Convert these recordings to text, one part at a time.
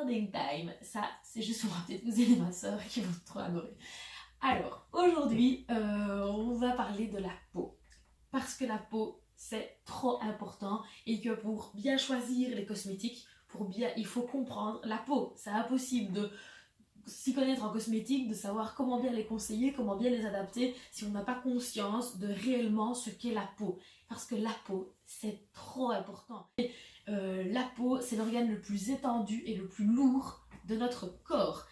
bonding time. Ça, c'est juste pour ma petite cousine et ma soeur qui vont trop adorer. Alors, aujourd'hui, on va parler de la peau. Parce que la peau, c'est trop important et que pour bien choisir les cosmétiques, il faut comprendre la peau. C'est impossible de s'y connaître en cosmétique, de savoir comment bien les conseiller, comment bien les adapter si on n'a pas conscience de réellement ce qu'est la peau. Parce que la peau, c'est trop important. La peau, c'est l'organe le plus étendu et le plus lourd de notre corps.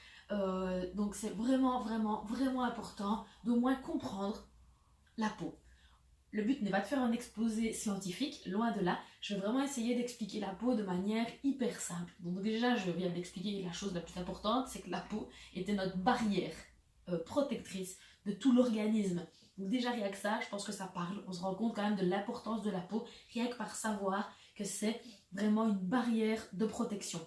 Donc c'est vraiment, vraiment, vraiment important d'au moins comprendre la peau. Le but n'est pas de faire un exposé scientifique, loin de là. Je vais vraiment essayer d'expliquer la peau de manière hyper simple. Donc déjà, je viens d'expliquer la chose la plus importante, c'est que la peau était notre barrière protectrice de tout l'organisme. Donc déjà, rien que ça, je pense que ça parle. On se rend compte quand même de l'importance de la peau, rien que par savoir que c'est vraiment une barrière de protection.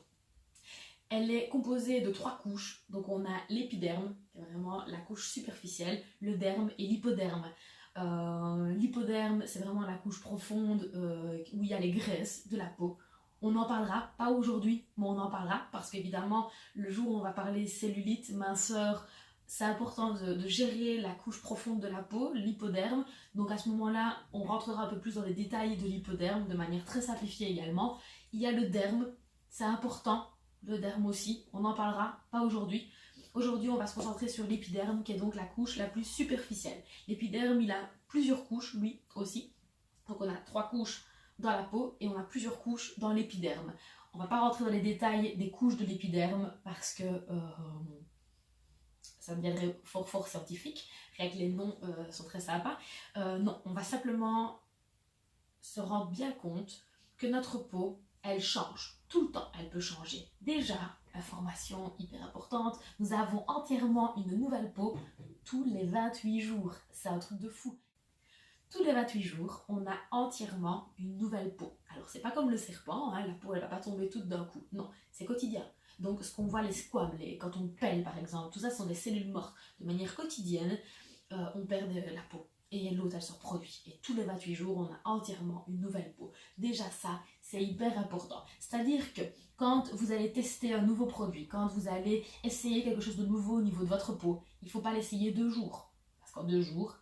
Elle est composée de 3 couches. Donc on a l'épiderme, qui est vraiment la couche superficielle, le derme et l'hypoderme. L'hypoderme, c'est vraiment la couche profonde où il y a les graisses de la peau. On en parlera, pas aujourd'hui, mais on en parlera parce qu'évidemment, le jour où on va parler cellulite, minceur, c'est important de gérer la couche profonde de la peau, l'hypoderme. Donc à ce moment-là, on rentrera un peu plus dans les détails de l'hypoderme de manière très simplifiée également. Il y a le derme, c'est important, le derme aussi, on en parlera, pas aujourd'hui. Aujourd'hui, on va se concentrer sur l'épiderme, qui est donc la couche la plus superficielle. L'épiderme, il a plusieurs couches, lui aussi. Donc on a 3 couches dans la peau et on a plusieurs couches dans l'épiderme. On ne va pas rentrer dans les détails des couches de l'épiderme parce que ça deviendrait fort scientifique. Rien que les noms sont très sympas. Non, on va simplement se rendre bien compte que notre peau, elle change. Tout le temps, elle peut changer. Déjà, information hyper importante, nous avons entièrement une nouvelle peau tous les 28 jours. C'est un truc de fou. Tous les 28 jours, on a entièrement une nouvelle peau. Alors, c'est pas comme le serpent, hein, la peau, elle va pas tomber toute d'un coup. Non, c'est quotidien. Donc, ce qu'on voit, les squames, quand on pèle par exemple, tout ça sont des cellules mortes. De manière quotidienne, on perd de la peau. Et l'autre, elle se reproduit. Et tous les 28 jours, on a entièrement une nouvelle peau. Déjà ça, c'est hyper important. C'est-à-dire que quand vous allez tester un nouveau produit, quand vous allez essayer quelque chose de nouveau au niveau de votre peau, il ne faut pas l'essayer 2 jours. Parce qu'en 2 jours,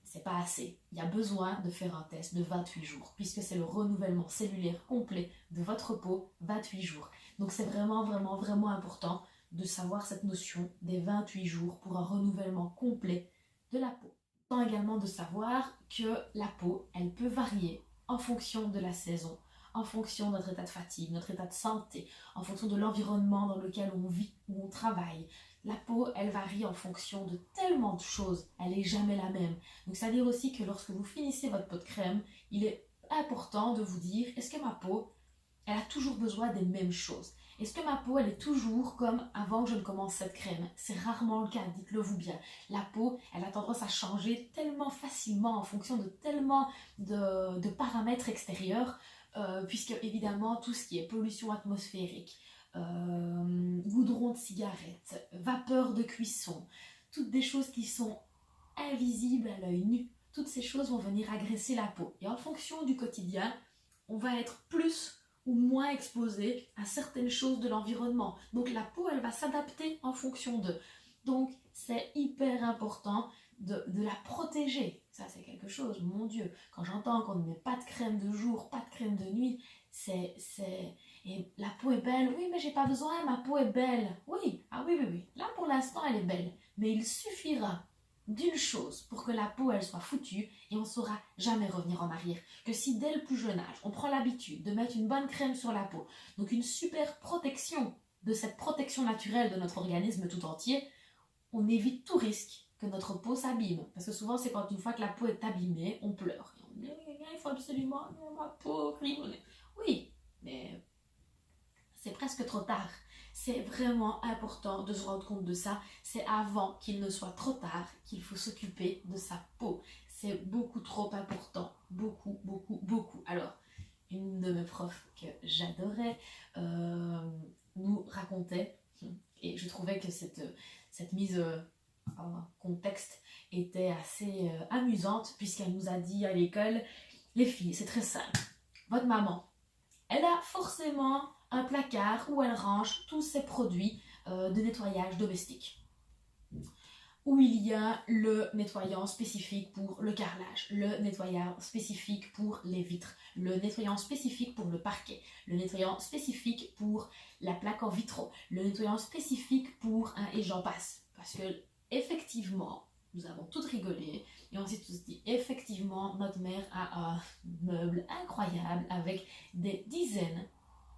c'est pas assez. Il y a besoin de faire un test de 28 jours, puisque c'est le renouvellement cellulaire complet de votre peau, 28 jours. Donc c'est vraiment, vraiment, vraiment important de savoir cette notion des 28 jours pour un renouvellement complet de la peau. Important également de savoir que la peau, elle peut varier en fonction de la saison, en fonction de notre état de fatigue, notre état de santé, en fonction de l'environnement dans lequel on vit, où on travaille. La peau, elle varie en fonction de tellement de choses, elle n'est jamais la même. Donc ça veut dire aussi que lorsque vous finissez votre pot de crème, il est important de vous dire, est-ce que ma peau, elle a toujours besoin des mêmes choses? Est-ce que ma peau, elle est toujours comme avant que je ne commence cette crème? C'est rarement le cas, dites-le vous bien. La peau, elle a tendance à changer tellement facilement en fonction de tellement de paramètres extérieurs, puisque évidemment, tout ce qui est pollution atmosphérique, goudron de cigarette, vapeur de cuisson, toutes des choses qui sont invisibles à l'œil nu, toutes ces choses vont venir agresser la peau. Et en fonction du quotidien, on va être plus ou moins exposé à certaines choses de l'environnement. Donc la peau, elle va s'adapter en fonction d'eux. Donc c'est hyper important de la protéger. Ça, c'est quelque chose, mon Dieu. Quand j'entends qu'on ne met pas de crème de jour, pas de crème de nuit, et la peau est belle. Oui, mais j'ai pas besoin, ma peau est belle. Oui, ah oui, oui, oui. Là, pour l'instant, elle est belle. Mais il suffira d'une chose pour que la peau elle soit foutue et on ne saura jamais revenir en arrière. Que si dès le plus jeune âge, on prend l'habitude de mettre une bonne crème sur la peau, donc une super protection de cette protection naturelle de notre organisme tout entier, on évite tout risque que notre peau s'abîme. Parce que souvent, c'est quand une fois que la peau est abîmée, on pleure. Et on dit, il faut absolument, ma peau, oui, mais c'est presque trop tard. C'est vraiment important de se rendre compte de ça. C'est avant qu'il ne soit trop tard qu'il faut s'occuper de sa peau. C'est beaucoup trop important. Beaucoup, beaucoup, beaucoup. Alors, une de mes profs que j'adorais nous racontait, et je trouvais que cette mise en contexte était assez amusante, puisqu'elle nous a dit à l'école, les filles, c'est très simple. Votre maman, elle a forcément un placard où elle range tous ses produits de nettoyage domestique, où il y a le nettoyant spécifique pour le carrelage, le nettoyant spécifique pour les vitres, le nettoyant spécifique pour le parquet, le nettoyant spécifique pour la plaque en vitraux, le nettoyant spécifique pour et j'en passe. Parce que effectivement, nous avons toutes rigolé et on s'est tous dit effectivement notre mère a un meuble incroyable avec des dizaines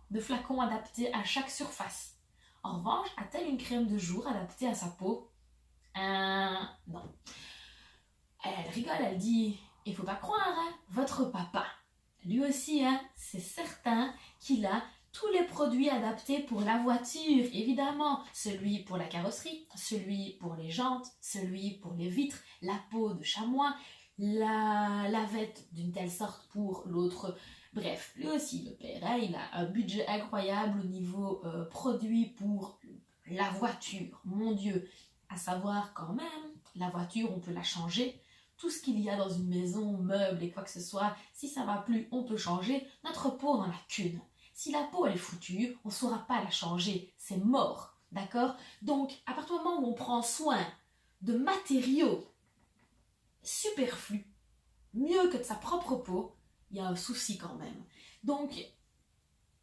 de flacons adaptés à chaque surface. En revanche, a-t-elle une crème de jour adaptée à sa peau? Non. Elle rigole, elle dit, il faut pas croire, hein, votre papa, lui aussi, hein, c'est certain qu'il a tous les produits adaptés pour la voiture, évidemment. Celui pour la carrosserie, celui pour les jantes, celui pour les vitres, la peau de chamois, la lavette d'une telle sorte pour l'autre. Bref, lui aussi, le père, hein, il a un budget incroyable au niveau produits pour la voiture. Mon Dieu, à savoir quand même, la voiture, on peut la changer. Tout ce qu'il y a dans une maison, meubles et quoi que ce soit, si ça va plus, on peut changer. Notre peau, on n'en a qu'une. Si la peau, elle est foutue, on ne saura pas la changer. C'est mort, d'accord? Donc, à partir du moment où on prend soin de matériaux superflus, mieux que de sa propre peau, il y a un souci quand même. Donc,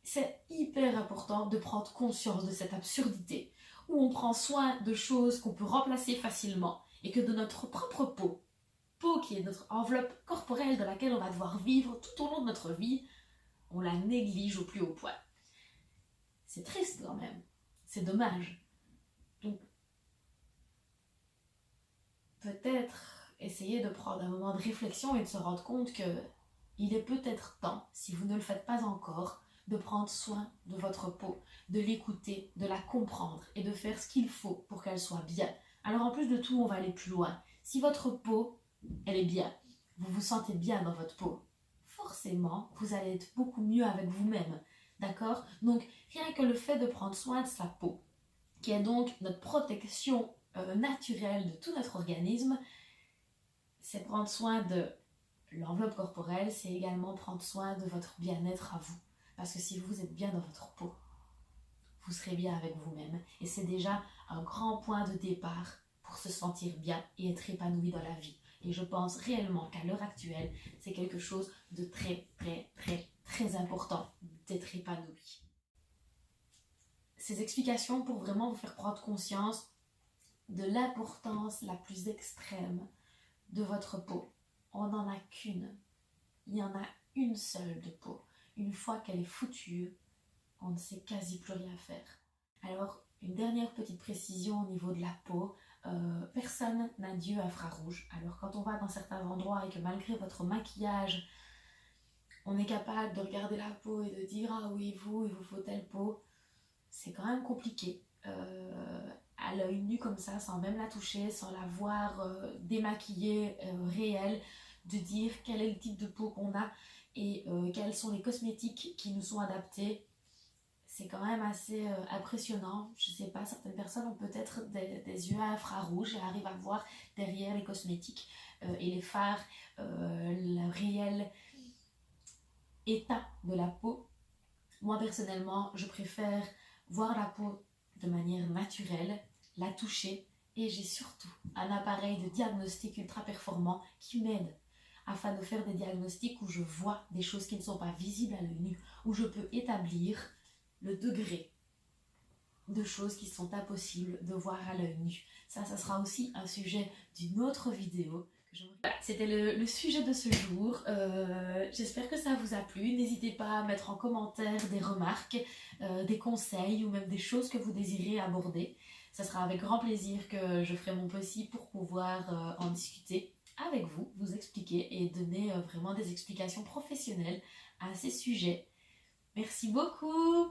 c'est hyper important de prendre conscience de cette absurdité, où on prend soin de choses qu'on peut remplacer facilement, et que de notre propre peau qui est notre enveloppe corporelle dans laquelle on va devoir vivre tout au long de notre vie, on la néglige au plus haut point. C'est triste quand même, c'est dommage. Donc, peut-être essayer de prendre un moment de réflexion et de se rendre compte que il est peut-être temps, si vous ne le faites pas encore, de prendre soin de votre peau, de l'écouter, de la comprendre et de faire ce qu'il faut pour qu'elle soit bien. Alors en plus de tout, on va aller plus loin. Si votre peau, elle est bien, vous vous sentez bien dans votre peau, forcément, vous allez être beaucoup mieux avec vous-même, d'accord? Donc, rien que le fait de prendre soin de sa peau, qui est donc notre protection naturelle de tout notre organisme, c'est prendre soin de l'enveloppe corporelle, c'est également prendre soin de votre bien-être à vous. Parce que si vous êtes bien dans votre peau, vous serez bien avec vous-même. Et c'est déjà un grand point de départ pour se sentir bien et être épanoui dans la vie. Et je pense réellement qu'à l'heure actuelle, c'est quelque chose de très, très, très, très important d'être épanoui. Ces explications pour vraiment vous faire prendre conscience de l'importance la plus extrême de votre peau. On n'en a qu'une. Il y en a une seule de peau. Une fois qu'elle est foutue, on ne sait quasi plus rien faire. Alors, une dernière petite précision au niveau de la peau. Personne n'a dû infrarouge. Alors, quand on va dans certains endroits et que malgré votre maquillage, on est capable de regarder la peau et de dire « Ah oui, il vous faut telle peau », c'est quand même compliqué. À l'œil nu comme ça, sans même la toucher, sans la voir démaquillée, réelle, de dire quel est le type de peau qu'on a et quels sont les cosmétiques qui nous sont adaptés. C'est quand même assez impressionnant. Je sais pas, certaines personnes ont peut-être des yeux infrarouges et arrivent à voir derrière les cosmétiques et les fards le réel état de la peau. Moi personnellement, je préfère voir la peau de manière naturelle, la toucher, et j'ai surtout un appareil de diagnostic ultra performant qui m'aide afin de faire des diagnostics où je vois des choses qui ne sont pas visibles à l'œil nu, où je peux établir le degré de choses qui sont impossibles de voir à l'œil nu. Ça sera aussi un sujet d'une autre vidéo. Voilà, c'était le sujet de ce jour. J'espère que ça vous a plu. N'hésitez pas à mettre en commentaire des remarques, des conseils ou même des choses que vous désirez aborder. Ça sera avec grand plaisir que je ferai mon possible pour pouvoir en discuter avec vous, vous expliquer et donner vraiment des explications professionnelles à ces sujets. Merci beaucoup!